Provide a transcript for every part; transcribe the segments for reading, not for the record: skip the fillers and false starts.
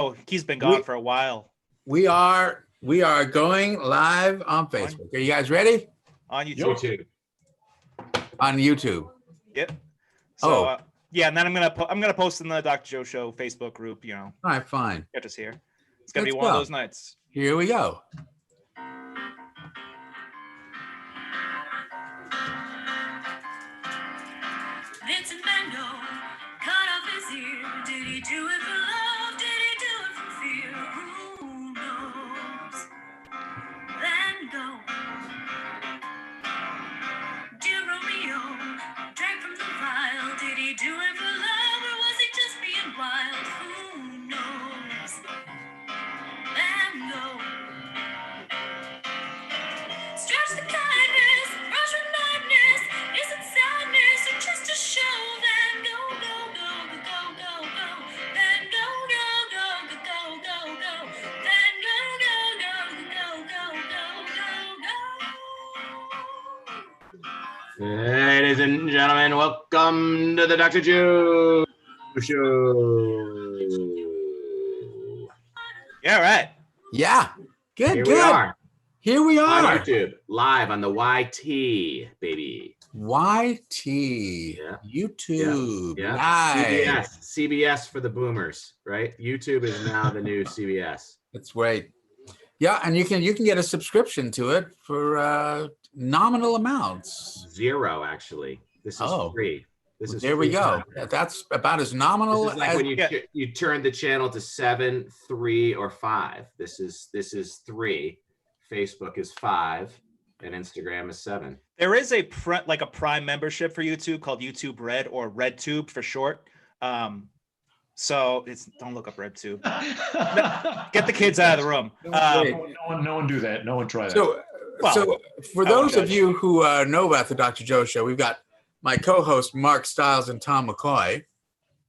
Oh, he's been gone for a while. We are going live on Facebook. Are you guys ready? On YouTube. On YouTube. Yep. So yeah, and then I'm gonna post in the Dr. Joe Show Facebook group. You know. All right, fine. Get us here. It's gonna be one of those nights. Here we go. Vincent Van Gogh cut off his ear. Did he do it for love? Did he do it for fear? Who knows? Van Gogh. Dear Romeo, drank from the vial. Did he do it for love or was he just being wild? Who knows? Van Gogh. Stretch the kindness, rush with madness. Is it sadness or just a show? Van Gogh, go, go, go, go, go. Van Gogh, go, go, go, go, go. Van Gogh, go, go, go, go, go, go. Ladies and gentlemen, welcome to the Dr. Joe Show. Yeah, right. Yeah. Good, Here good. we are. Here we On are. YouTube, live on the YT, baby. YT. Yeah. YouTube. Yeah. Live. CBS for the boomers, right? YouTube is now the new CBS. That's great. Yeah, and you can get a subscription to it for nominal amounts. Zero, actually. This is free. This is there we free go. time. That's about as nominal This is like as when you turn the channel to 7, 3, or 5. This is 3. Facebook is 5, and Instagram is 7. There is a Prime membership for YouTube called YouTube Red or RedTube for short. So don't look up RedTube. Get the kids out of the room. No one do that. No one try that. So for those of you who know about the Dr. Joe Show, we've got my co-host Mark Stiles and Tom McCoy.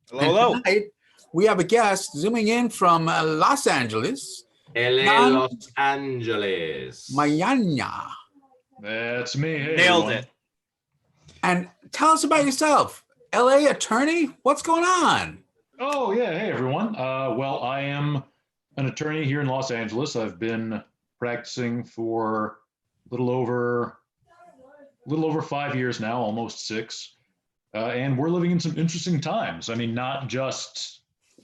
Hello. And tonight, we have a guest zooming in from Los Angeles. LA, Los Angeles. Mayanya. That's me. Hey, Nailed everyone. it. And tell us about yourself. LA attorney? What's going on? Oh, yeah. Hey, everyone. Well, I am an attorney here in Los Angeles. I've been practicing for a little over 5 years now, almost 6. And we're living in some interesting times. I mean, not just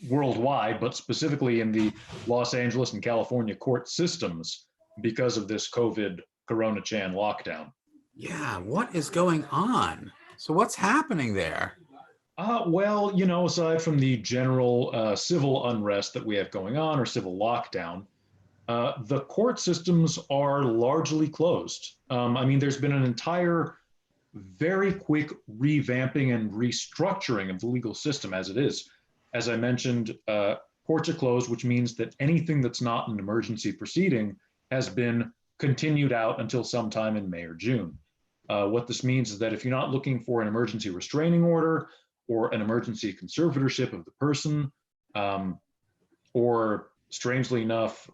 worldwide, but specifically in the Los Angeles and California court systems because of this COVID Corona-Chan lockdown. Yeah, what is going on? So what's happening there? Well, aside from the general civil unrest that we have going on or civil lockdown, the court systems are largely closed. I mean, there's been an entire very quick revamping and restructuring of the legal system as it is. As I mentioned, courts are closed, which means that anything that's not an emergency proceeding has been continued out until sometime in May or June. What this means is that if you're not looking for an emergency restraining order or an emergency conservatorship of the person, or strangely enough,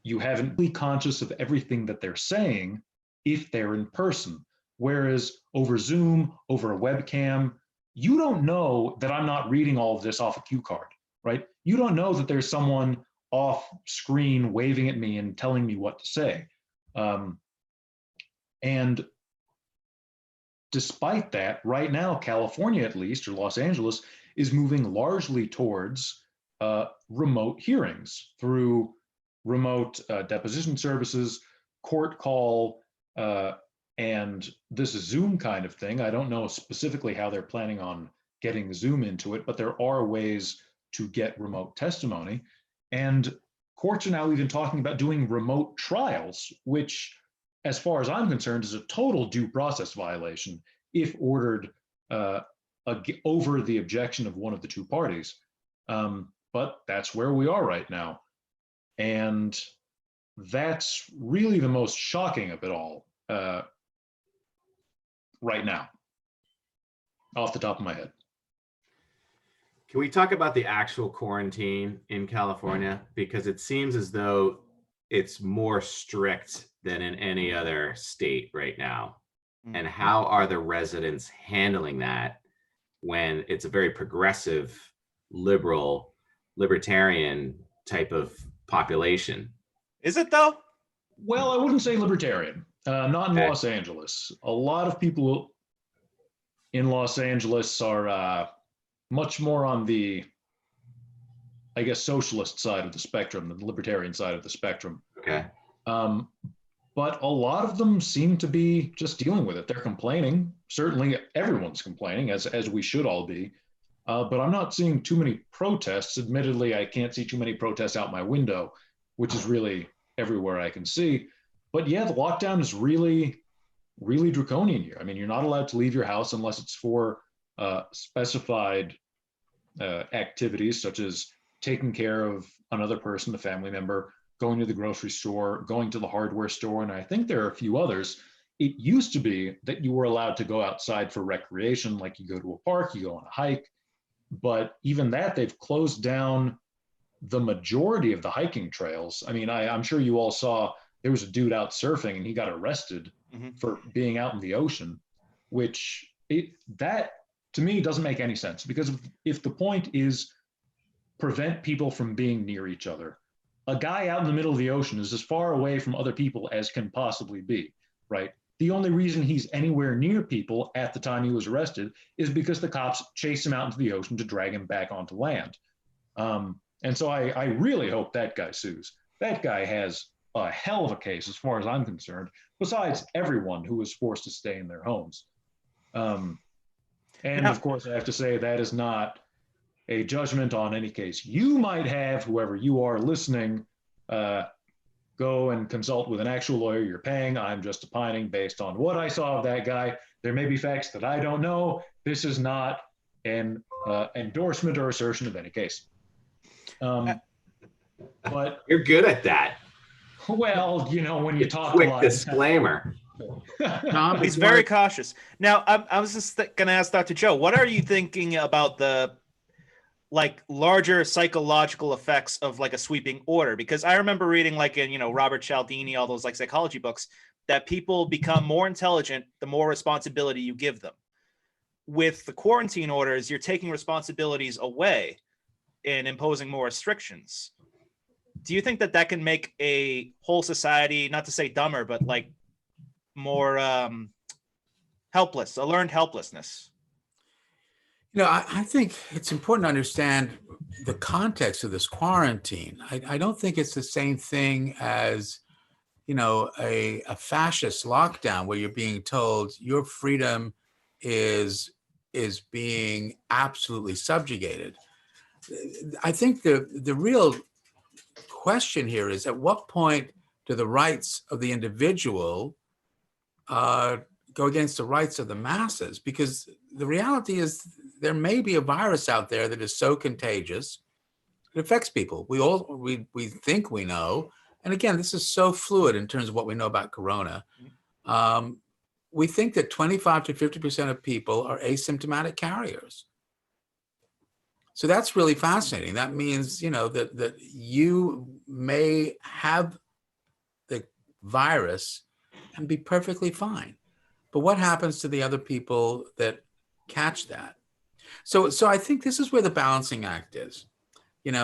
you haven't been conscious of everything that they're saying if they're in person. Whereas over Zoom, over a webcam, you don't know that I'm not reading all of this off a cue card, right? You don't know that there's someone off screen waving at me and telling me what to say. And despite that, right now, California at least, or Los Angeles, is moving largely towards remote hearings through remote deposition services, court call, and this is Zoom kind of thing. I don't know specifically how they're planning on getting Zoom into it, but there are ways to get remote testimony. And courts are now even talking about doing remote trials, which, as far as I'm concerned, is a total due process violation if ordered over the objection of one of the two parties. But that's where we are right now. And that's really the most shocking of it all. Right now, off the top of my head. Can we talk about the actual quarantine in California? Because it seems as though it's more strict than in any other state right now. And how are the residents handling that when it's a very progressive, libertarian type of population. Is it though? Well, I wouldn't say libertarian, not in Okay. Los Angeles. A lot of people in Los Angeles are much more on the, I guess, socialist side of the spectrum than the libertarian side of the spectrum. Okay. But a lot of them seem to be just dealing with it. They're complaining. Certainly everyone's complaining, as we should all be. But I'm not seeing too many protests. Admittedly, I can't see too many protests out my window, which is really everywhere I can see. But yeah, the lockdown is really, really draconian here. I mean, you're not allowed to leave your house unless it's for specified activities, such as taking care of another person, a family member, going to the grocery store, going to the hardware store, and I think there are a few others. It used to be that you were allowed to go outside for recreation, like you go to a park, you go on a hike, but even that, they've closed down the majority of the hiking trails. I mean, I'm sure you all saw there was a dude out surfing and he got arrested for being out in the ocean, which that to me doesn't make any sense, because if the point is prevent people from being near each other, a guy out in the middle of the ocean is as far away from other people as can possibly be, right? The only reason he's anywhere near people at the time he was arrested is because the cops chased him out into the ocean to drag him back onto land. And so I really hope that guy sues. That guy has a hell of a case as far as I'm concerned, besides everyone who was forced to stay in their homes. And of course, I have to say that is not a judgment on any case you might have. Whoever you are listening, go and consult with an actual lawyer you're paying. I'm just opining based on what I saw of that guy. There may be facts that I don't know. This is not an endorsement or assertion of any case. But You're good at that. well, you know, when you talk a Quick lot, disclaimer. Tom, He's before- very cautious. Now, I was just going to ask Dr. Joe, what are you thinking about the like larger psychological effects of like a sweeping order? Because I remember reading like in, Robert Cialdini, all those like psychology books, that people become more intelligent the more responsibility you give them. With the quarantine orders, you're taking responsibilities away and imposing more restrictions. Do you think that that can make a whole society, not to say dumber, but like more helpless, a learned helplessness? I think it's important to understand the context of this quarantine. I don't think it's the same thing as, a fascist lockdown where you're being told your freedom is being absolutely subjugated. I think the real question here is, at what point do the rights of the individual go against the rights of the masses? Because the reality is there may be a virus out there that is so contagious it affects people. We think we know, and again, this is so fluid in terms of what we know about corona. We think that 25 to 50% of people are asymptomatic carriers. So that's really fascinating. That means, that you may have the virus and be perfectly fine. But what happens to the other people that catch that? So I think this is where the balancing act is, and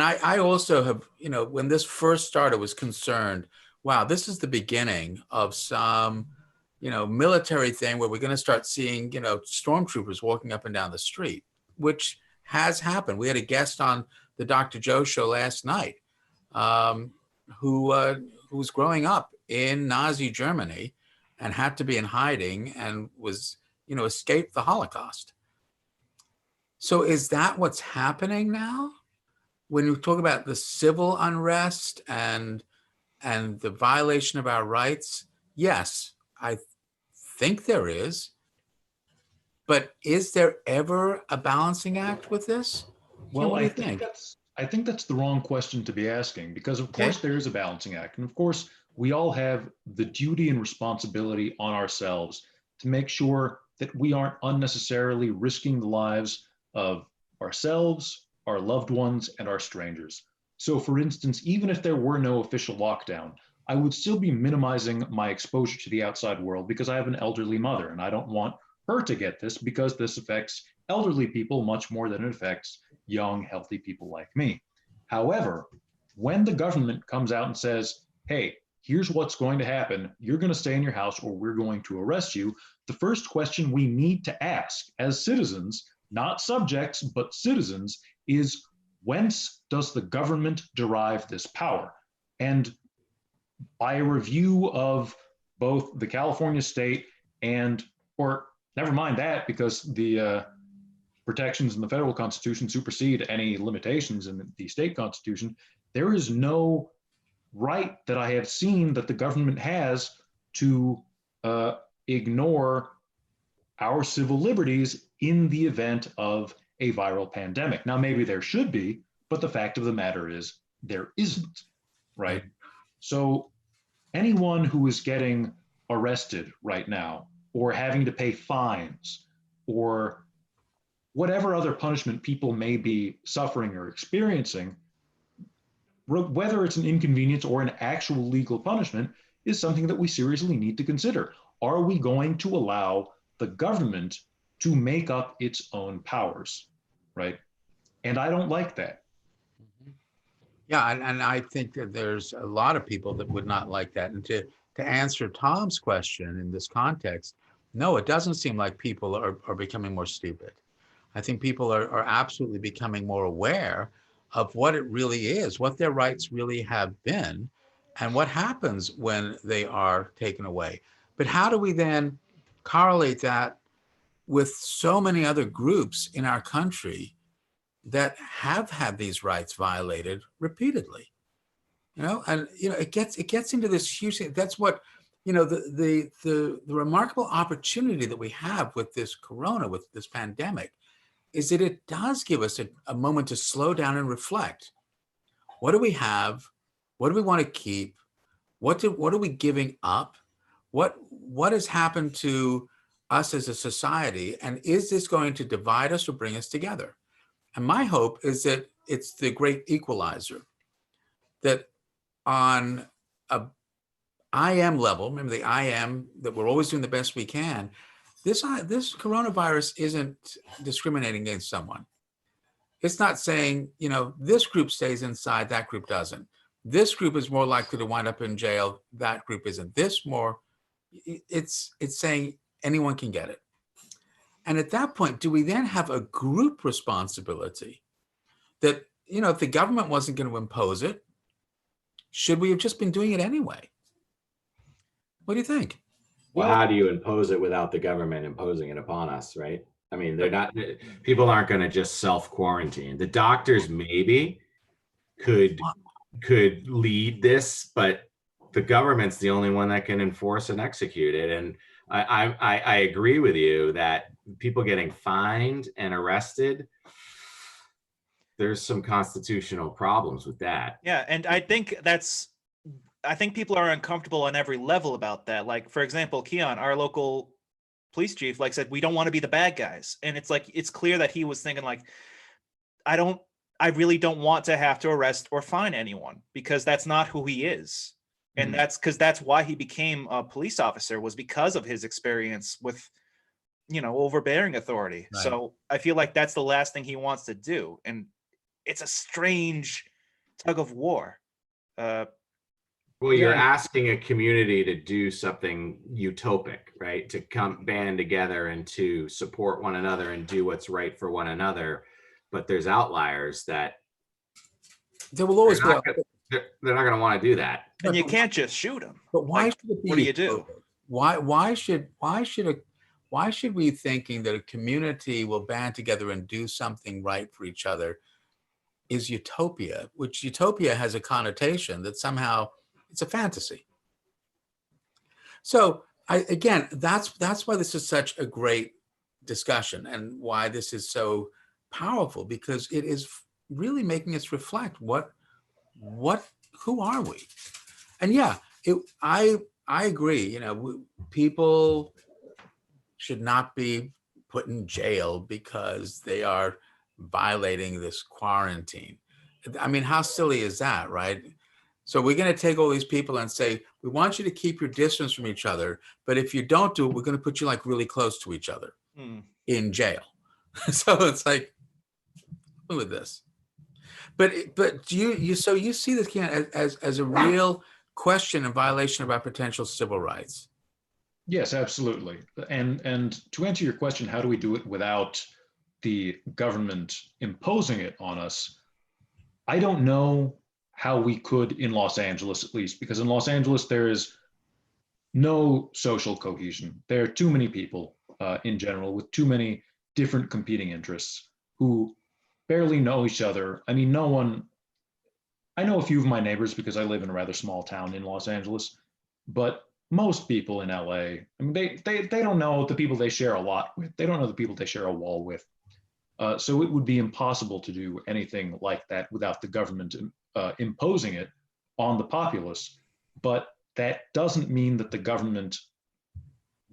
I also have, when this first started, was concerned, wow, this is the beginning of some, military thing where we're going to start seeing, stormtroopers walking up and down the street, which has happened. We had a guest on the Dr. Joe show last night who was growing up in Nazi Germany and had to be in hiding and was, escaped the Holocaust. So is that what's happening now? When you talk about the civil unrest and the violation of our rights, yes, I think there is. But is there ever a balancing act with this? well, what do I you think? think that's the wrong question to be asking, because of course there is a balancing act. And of course, we all have the duty and responsibility on ourselves to make sure that we aren't unnecessarily risking the lives of ourselves, our loved ones, and our strangers. So for instance, even if there were no official lockdown, I would still be minimizing my exposure to the outside world because I have an elderly mother and I don't want her to get this, because this affects elderly people much more than it affects young, healthy people like me. However, when the government comes out and says, hey, here's what's going to happen, you're going to stay in your house or we're going to arrest you, the first question we need to ask as citizens, not subjects, but citizens, is whence does the government derive this power? And by a review of both the California state and, or never mind that, because the protections in the federal constitution supersede any limitations in the state constitution, there is no right that I have seen that the government has to ignore our civil liberties in the event of a viral pandemic. Now, maybe there should be, but the fact of the matter is there isn't, right? So anyone who is getting arrested right now or having to pay fines or whatever other punishment people may be suffering or experiencing, whether it's an inconvenience or an actual legal punishment, is something that we seriously need to consider. Are we going to allow the government to make up its own powers, right? And I don't like that. Yeah, and I think that there's a lot of people that would not like that. And to answer Tom's question in this context, no, it doesn't seem like people are becoming more stupid. I think people are absolutely becoming more aware of what it really is, what their rights really have been, and what happens when they are taken away. But how do we then correlate that with so many other groups in our country that have had these rights violated repeatedly? And it gets into this huge thing. That's what, the remarkable opportunity that we have with this corona, with this pandemic, is that it does give us a moment to slow down and reflect. What do we have? What do we want to keep? What are we giving up? What has happened to us as a society? And is this going to divide us or bring us together? And my hope is that it's the great equalizer, that on a IM level, remember the IM, that we're always doing the best we can, this coronavirus isn't discriminating against someone. It's not saying, this group stays inside, that group doesn't. This group is more likely to wind up in jail, that group isn't. It's saying anyone can get it. And at that point, do we then have a group responsibility that, if the government wasn't going to impose it, should we have just been doing it anyway? What do you think? Well, how do you impose it without the government imposing it upon us, right? I mean, people aren't going to just self-quarantine. The doctors maybe could lead this, but the government's the only one that can enforce and execute it. And I agree with you that people getting fined and arrested, there's some constitutional problems with that. Yeah, and I think people are uncomfortable on every level about that. Like, for example, Keon, our local police chief, said, we don't want to be the bad guys. And it's clear that he was thinking I really don't want to have to arrest or fine anyone, because that's not who he is. And that's why he became a police officer, was because of his experience with, overbearing authority. Right. So I feel like that's the last thing he wants to do. And it's a strange tug of war. Well, you're asking a community to do something utopic, right? To band together and to support one another and do what's right for one another. But there's outliers that there will always be. They're not going to want to do that. And you can't just shoot them. But why should it be? What do you do? Why should we thinking that a community will band together and do something right for each other is utopia, which utopia has a connotation that somehow it's a fantasy. So that's why this is such a great discussion and why this is so powerful, because it is really making us reflect who are we? And I agree, people should not be put in jail because they are violating this quarantine. I mean, how silly is that, right? So we're going to take all these people and say, we want you to keep your distance from each other, but if you don't do it, we're going to put you really close to each other in jail. So it's like, look at this. But do you so you see this Keon, as a real question and violation of our potential civil rights? Yes, absolutely. And to answer your question, how do we do it without the government imposing it on us? I don't know how we could in Los Angeles, at least, because in Los Angeles there is no social cohesion. There are too many people in general with too many different competing interests who barely know each other. I mean, no one. I know a few of my neighbors because I live in a rather small town in Los Angeles, but most people in LA, I mean, they don't know the people they share a lot with. They don't know the people they share a wall with. So it would be impossible to do anything like that without the government imposing it on the populace. But that doesn't mean that the government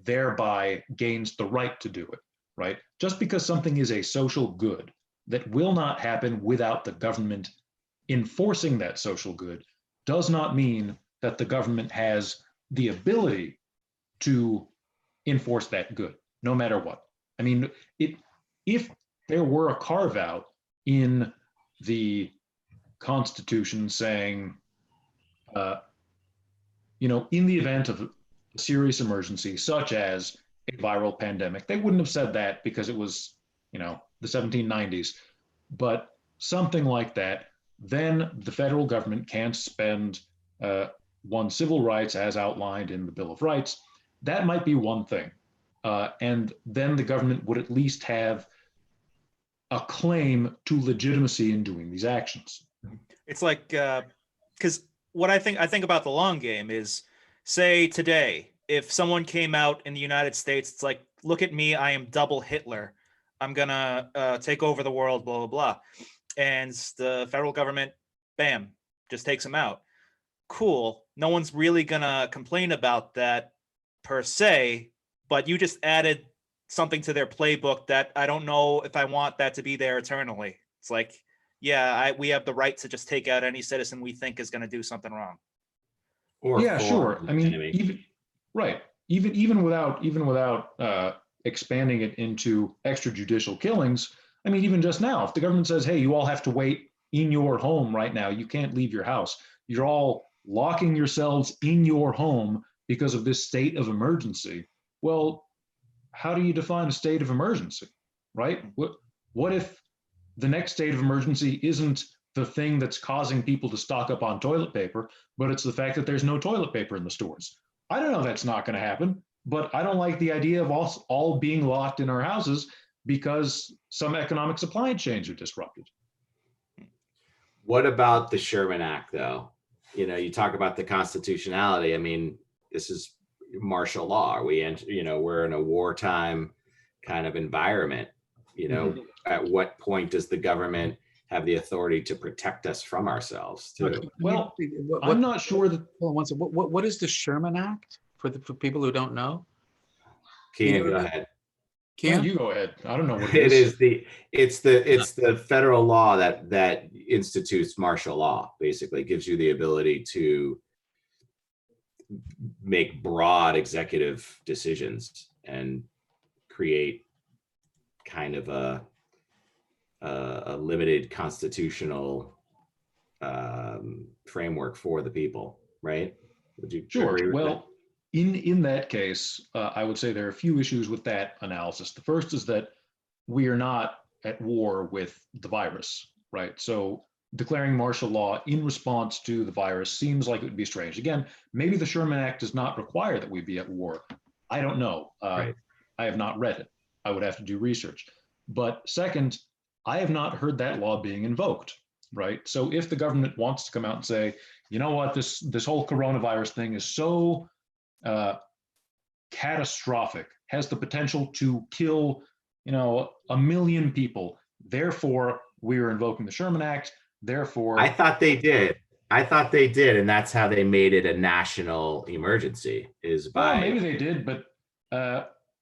thereby gains the right to do it, right? Just because something is a social good that will not happen without the government enforcing that social good does not mean that the government has the ability to enforce that good, no matter what. I mean, if there were a carve out in the Constitution saying, in the event of a serious emergency, such as a viral pandemic, they wouldn't have said that because it was, the 1790s, but something like that, then the federal government can't suspend one's civil rights as outlined in the Bill of Rights. That might be one thing. And then the government would at least have a claim to legitimacy in doing these actions. It's like, because what I think about the long game is, say today, if someone came out in the United States, it's like, look at me, I am double Hitler. I'm gonna take over the world, blah, blah, blah. And the federal government, bam, just takes them out. Cool. No one's really gonna complain about that per se, but you just added something to their playbook that I don't know if I want that to be there eternally. It's like, yeah, we have the right to just take out any citizen we think is going to do something wrong. Or yeah, sure. I mean, enemy. even without expanding it into extrajudicial killings. I mean, even just now, if the government says, "Hey, you all have to wait in your home right now. You can't leave your house. You're all locking yourselves in your home because of this state of emergency." Well, how do you define a state of emergency, right? What if the next state of emergency isn't the thing that's causing people to stock up on toilet paper, but it's the fact that there's no toilet paper in the stores? I don't know that's not going to happen, but I don't like the idea of us all being locked in our houses because some economic supply chains are disrupted. What about the Sherman Act, though? You talk about the constitutionality. I mean, this is martial law. We're in a wartime kind of environment. At what point does the government have the authority to protect us from ourselves too? Well, I'm not sure that. What is the Sherman Act for people who don't know? Kean, go ahead. Yeah, you go ahead. I don't know what it is. It's the federal law that institutes martial law. Basically, gives you the ability to make broad executive decisions and create kind of a limited constitutional framework for the people, right? Would you Sure. agree with Well, in that case, I would say there are a few issues with that analysis. The first is that we are not at war with the virus, right? So declaring martial law in response to the virus seems like it would be strange. Again, maybe the Sherman Act does not require that we be at war. I don't know. Right. I have not read it. I would have to do research. But second, I have not heard that law being invoked, right? So if the government wants to come out and say, you know what, this whole coronavirus thing is so catastrophic, has the potential to kill, 1 million people. Therefore, we are invoking the Sherman Act. Therefore, I thought they did, and that's how they made it a national emergency. Is by maybe they did, but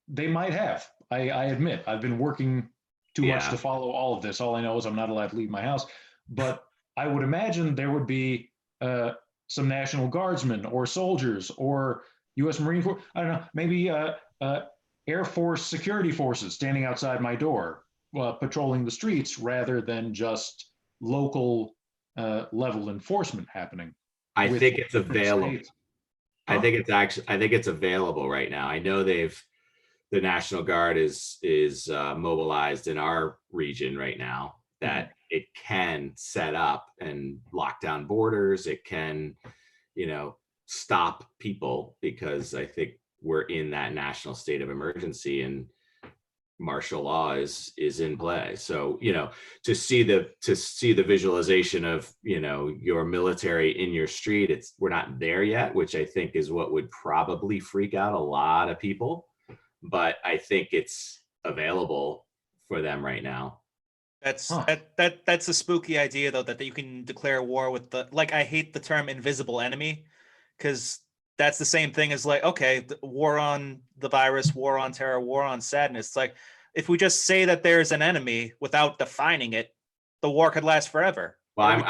they might have. I admit I've been working too much to follow all of this. All I know is I'm not allowed to leave my house. But I would imagine there would be some National Guardsmen or soldiers or U.S. Marine Corps. I don't know, maybe Air Force security forces standing outside my door, patrolling the streets rather than just local level enforcement happening. I with think it's different available. states. I think it's actually, I think it's available right now. I know the National Guard is mobilized in our region right now, that it can set up and lock down borders. It can, stop people, because I think we're in that national state of emergency and martial law is in play. So, to see the visualization of, your military in your street, we're not there yet, which I think is what would probably freak out a lot of people. But I think it's available for them right now. That's Huh. that's a spooky idea though, that you can declare war with I hate the term invisible enemy, because that's the same thing as like, okay, war on the virus, war on terror, war on sadness. It's like, if we just say that there's an enemy without defining it, the war could last forever. Well, What do we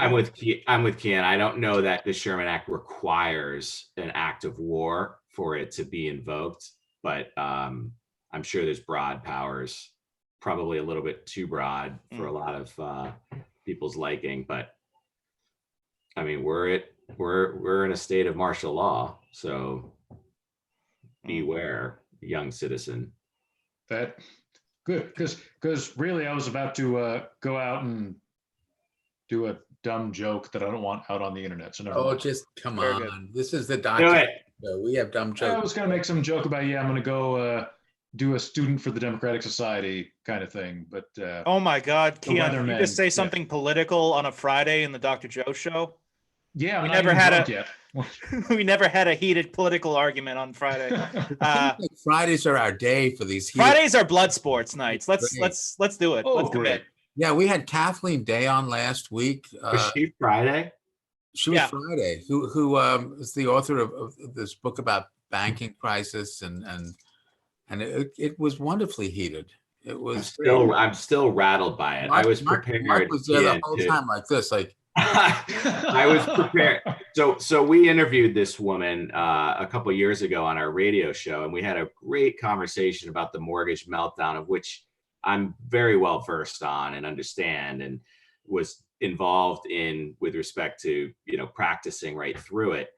I'm do? with Kian. I don't know that the Sherman Act requires an act of war for it to be invoked, but I'm sure there's broad powers, probably a little bit too broad for a lot of people's liking. But I mean, we're in a state of martial law, so beware, young citizen. That good, because really I was about to go out and do a dumb joke that I don't want out on the internet. So never Oh, mind. just come Very on. good. This is the Do document. it. We have dumb I jokes. was gonna make some joke about, I'm gonna go do a student for the Democratic Society kind of thing, but Oh my God, The Keon, did you weatherman, just say yeah. something political on a Friday in the Dr. Joe show? yeah, I'm we not never even had drunk yet. We never had a heated political argument on Friday. I think Fridays are our day for these. heated- Fridays are blood sports nights. Let's Great. let's do it. Oh, Let's commit. great. Yeah, we had Kathleen Day on last week. Was she Friday? She was Yeah. Friday, who is the author of this book about banking crisis, and it was wonderfully heated. It was I'm still rattled by it. I was prepared. Mark was there the Kian, whole to- time like this, like I was prepared. So we interviewed this woman a couple years ago on our radio show, and we had a great conversation about the mortgage meltdown, of which I'm very well versed on and understand, and was involved in with respect to practicing right through it.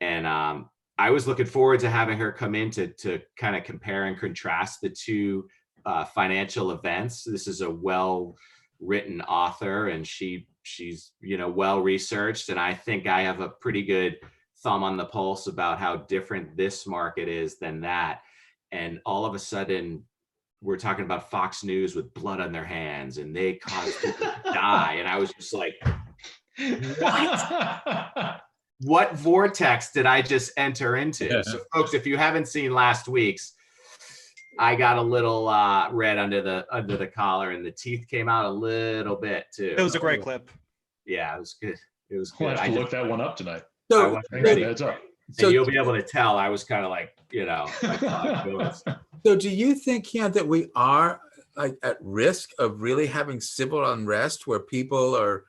And I was looking forward to having her come in to kind of compare and contrast the two financial events. This is a well-written author, and she's well researched, and I think I have a pretty good thumb on the pulse about how different this market is than that. And all of a sudden we're talking about Fox News with blood on their hands, and they caused people to die, and I was just like, what vortex did I just enter into? Yeah. So folks, if you haven't seen last week's, I got a little red under the collar, and the teeth came out a little bit too. It was a great clip. Yeah, it was good. It was We'll good. have I to just, look that one up tonight. I so. wasn't Thanks for ready. the heads up. So- And you'll be able to tell I was kind of like, So do you think, Keon, that we are like at risk of really having civil unrest where people are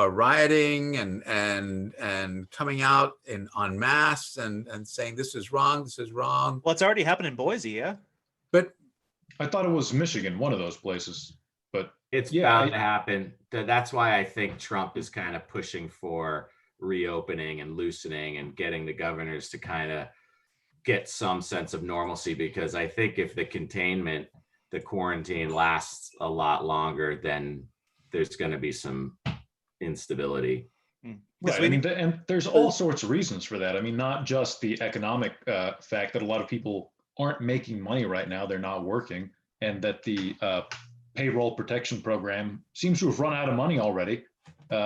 rioting and coming out en masse and saying this is wrong, this is wrong? Well, it's already happened in Boise, yeah. But I thought it was Michigan, one of those places, but it's Yeah, bound to happen. That's why I think Trump is kind of pushing for reopening and loosening and getting the governors to kind of get some sense of normalcy, because I think if the quarantine lasts a lot longer, then there's going to be some instability. Because right. we I mean, need- and there's all sorts of reasons for that. I mean, not just the economic fact that a lot of people aren't making money right now, they're not working, and that the payroll protection program seems to have run out of money already.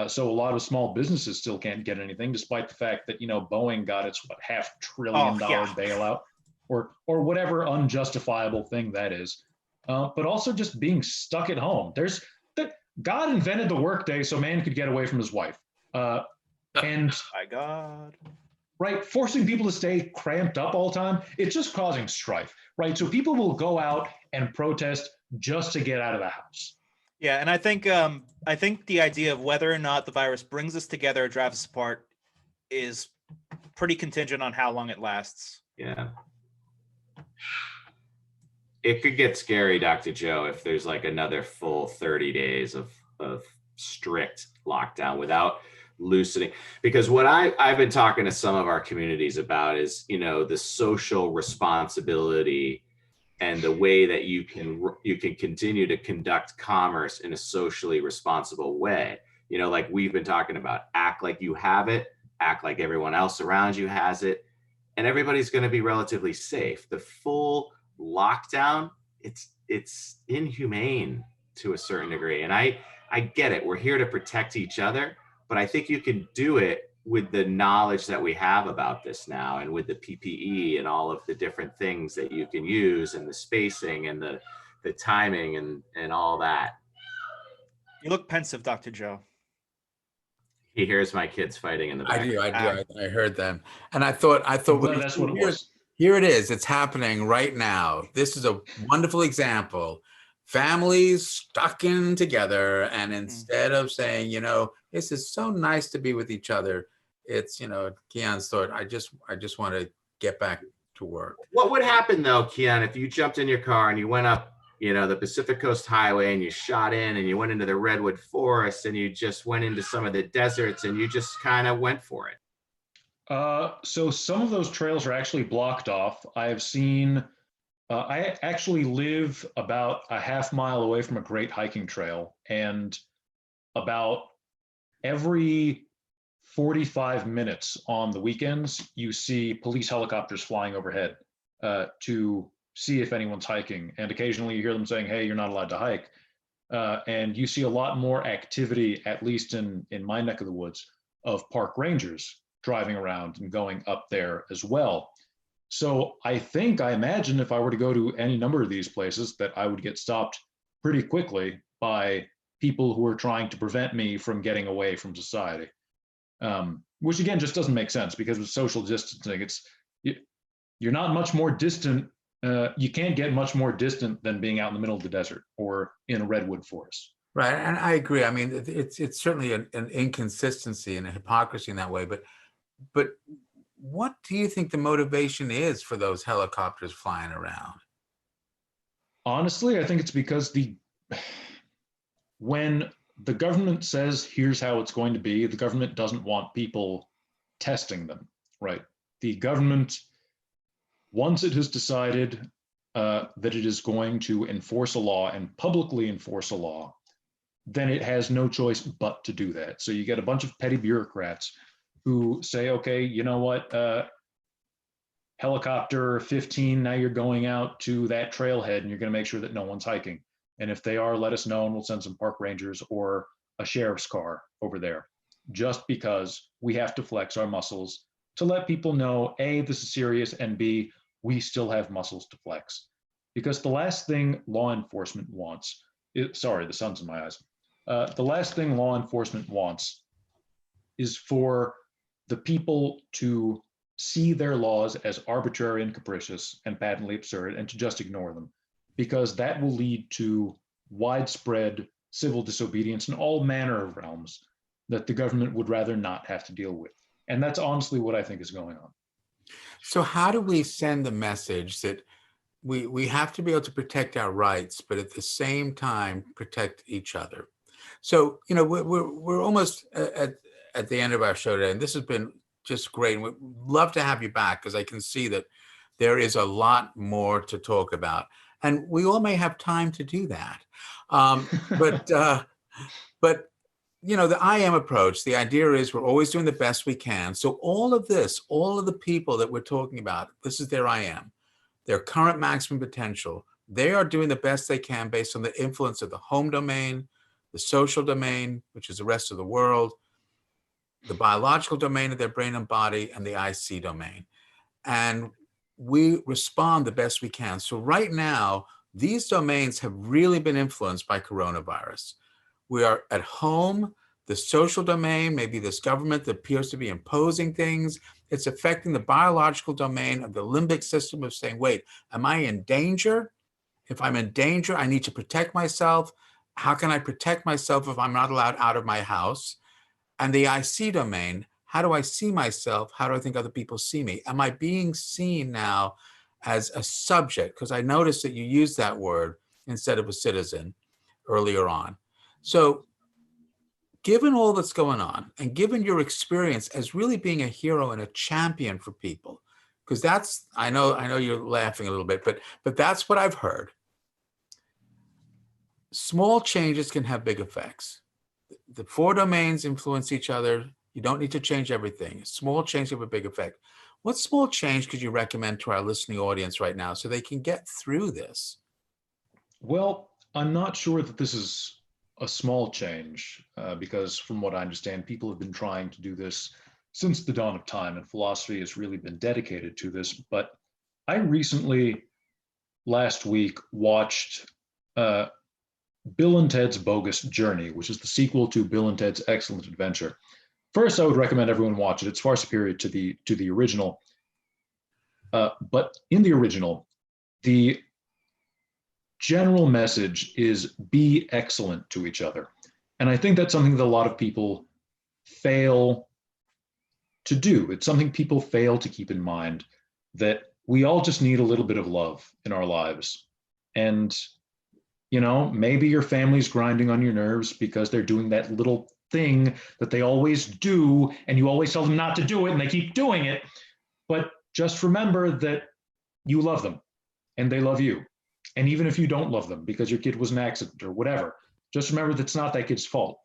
So a lot of small businesses still can't get anything, despite the fact that, Boeing got its $500 billion yeah. bailout, or whatever unjustifiable thing that is. But also just being stuck at home. God invented the workday so man could get away from his wife. And My God. right, forcing people to stay cramped up all the time, it's just causing strife, right? So people will go out and protest just to get out of the house. Yeah, and I think the idea of whether or not the virus brings us together or drives us apart is pretty contingent on how long it lasts. Yeah. It could get scary, Dr. Joe, if there's like another full 30 days of strict lockdown without loosening. Because what I've been talking to some of our communities about is, the social responsibility and the way that you can continue to conduct commerce in a socially responsible way. Like we've been talking about, act like you have it, act like everyone else around you has it, and everybody's going to be relatively safe. The full lockdown, it's inhumane to a certain degree. And I get it. We're here to protect each other, but I think you can do it with the knowledge that we have about this now, and with the PPE and all of the different things that you can use, and the spacing and the timing and all that. You look pensive, Dr. Joe. He hears my kids fighting in the back. I do. I heard them. And I thought Well, that's what it was. Here it is. It's happening right now. This is a wonderful example. Families stuck in together, and instead of saying, this is so nice to be with each other, it's, Keon's thought, I just want to get back to work. What would happen though, Keon, if you jumped in your car and you went up, the Pacific Coast Highway, and you shot in and you went into the Redwood Forest, and you just went into some of the deserts, and you just kind of went for it? So some of those trails are actually blocked off. I have seen, I actually live about a half mile away from a great hiking trail, and about every 45 minutes on the weekends, you see police helicopters flying overhead to see if anyone's hiking. And occasionally you hear them saying, hey, you're not allowed to hike. And you see a lot more activity, at least in my neck of the woods, of park rangers driving around and going up there as well. So I imagine if I were to go to any number of these places, that I would get stopped pretty quickly by people who are trying to prevent me from getting away from society. Which again, just doesn't make sense, because with social distancing, you're not much more distant. You can't get much more distant than being out in the middle of the desert or in a redwood forest. Right. And I agree. I mean, it's certainly an inconsistency and a hypocrisy in that way. But what do you think the motivation is for those helicopters flying around? Honestly, I think it's because when the government says, here's how it's going to be, the government doesn't want people testing them, right? The government, once it has decided that it is going to enforce a law and publicly enforce a law, then it has no choice but to do that. So you get a bunch of petty bureaucrats who say, okay, you know what, helicopter 15, now you're going out to that trailhead and you're going to make sure that no one's hiking. And if they are, let us know and we'll send some park rangers or a sheriff's car over there, just because we have to flex our muscles to let people know, A, this is serious, and B, we still have muscles to flex. Because the last thing law enforcement wants, sorry, the sun's in my eyes. The last thing law enforcement wants is for the people to see their laws as arbitrary and capricious and patently absurd, and to just ignore them, because that will lead to widespread civil disobedience in all manner of realms that the government would rather not have to deal with. And that's honestly what I think is going on. So how do we send the message that we have to be able to protect our rights, but at the same time protect each other? So, we're almost at the end of our show today, and this has been just great. And we'd love to have you back, because I can see that there is a lot more to talk about, and we all may have time to do that. But the I am approach, the idea is we're always doing the best we can. So all of the people that we're talking about, this is their I am, their current maximum potential. They are doing the best they can based on the influence of the home domain, the social domain, which is the rest of the world, the biological domain of their brain and body, and the IC domain. And we respond the best we can. So right now, these domains have really been influenced by coronavirus. We are at home, the social domain, maybe this government that appears to be imposing things. It's affecting the biological domain of the limbic system of saying, wait, am I in danger? If I'm in danger, I need to protect myself. How can I protect myself if I'm not allowed out of my house? And the IC domain, how do I see myself? How do I think other people see me? Am I being seen now as a subject? Because I noticed that you used that word instead of a citizen earlier on. So given all that's going on and given your experience as really being a hero and a champion for people, because that's, I know you're laughing a little bit, but that's what I've heard. Small changes can have big effects. The 4 domains influence each other. You don't need to change everything. Small change have a big effect. What small change could you recommend to our listening audience right now so they can get through this? Well, I'm not sure that this is a small change because from what I understand, people have been trying to do this since the dawn of time, and philosophy has really been dedicated to this. But I recently, last week, watched Bill and Ted's Bogus Journey, which is the sequel to Bill and Ted's Excellent Adventure. First, I would recommend everyone watch it. It's far superior to the original. But in the original, the general message is be excellent to each other. And I think that's something that a lot of people fail to do. It's something people fail to keep in mind, that we all just need a little bit of love in our lives. And, you know, maybe your family's grinding on your nerves because they're doing that little thing that they always do, and you always tell them not to do it, and they keep doing it. But just remember that you love them and they love you. And even if you don't love them because your kid was an accident or whatever, just remember that's not that kid's fault.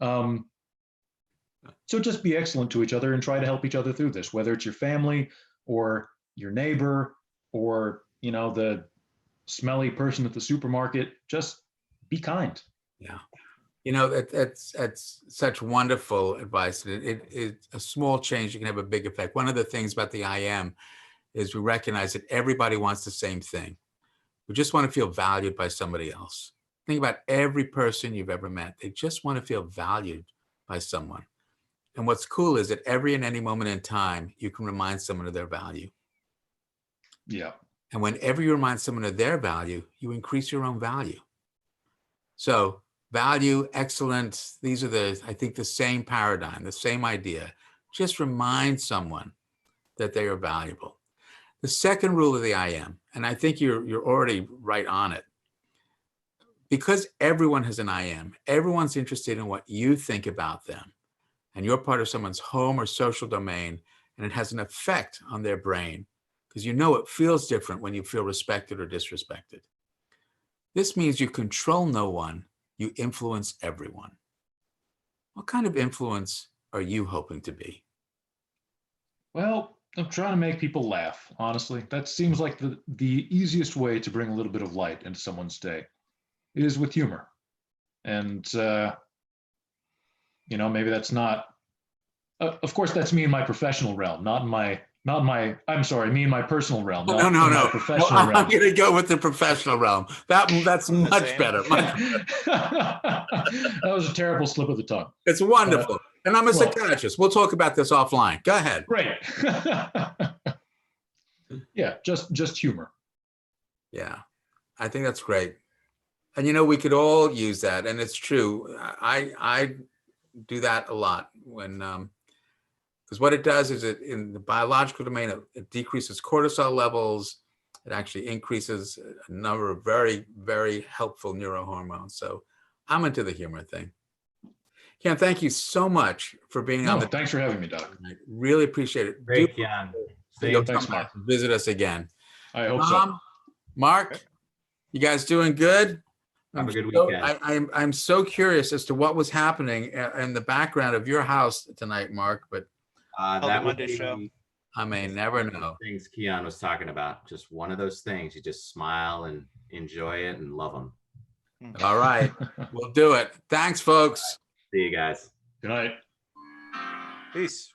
So just be excellent to each other and try to help each other through this, whether it's your family or your neighbor or, you know, the smelly person at the supermarket. Just be kind. Yeah. You know, that's such wonderful advice. It's a small change, you can have a big effect. One of the things about the I Am is we recognize that everybody wants the same thing. We just want to feel valued by somebody else. Think about every person you've ever met. They just want to feel valued by someone. And what's cool is that every and any moment in time, you can remind someone of their value. Yeah. And whenever you remind someone of their value, you increase your own value. So value, excellence, these are I think the same paradigm, the same idea. Just remind someone that they are valuable. The second rule of the I Am, and I think you're already right on it, because everyone has an I Am, everyone's interested in what you think about them, and you're part of someone's home or social domain, and it has an effect on their brain, because you know it feels different when you feel respected or disrespected. This means you control no one, you influence everyone. What kind of influence are you hoping to be? Well, I'm trying to make people laugh, honestly. That seems like the easiest way to bring a little bit of light into someone's day is with humor. And, you know, maybe that's not, of course, that's me in my professional realm, not in my, I'm sorry, me in my personal realm. No. My professional I'm realm. going to go with the professional realm. That's much Same. better. That was a terrible slip of the tongue. It's wonderful. And I'm a well- psychiatrist. We'll talk about this offline. Go ahead. Great. Yeah, just humor. Yeah, I think that's great. And, you know, we could all use that. And it's true. I do that a lot when, because what it does is it, in the biological domain, it decreases cortisol levels. It actually increases a number of very, very helpful neurohormones. So I'm into the humor thing. Ken, thank you so much for being on No, the. thanks for having me, Doc. I really appreciate it. Great, Do- Keon. You'll Thanks, come back Mark. and visit us again. I hope so. Tom, Mark, you guys doing good? Have a good So- weekend. I'm so curious as to what was happening in the background of your house tonight, Mark, but That the would Monday be show. I may never one of know. the things Keon was talking about. Just one of those things. You just smile and enjoy it and love them. All right, we'll do it. Thanks, folks. See you guys. Good night. Peace.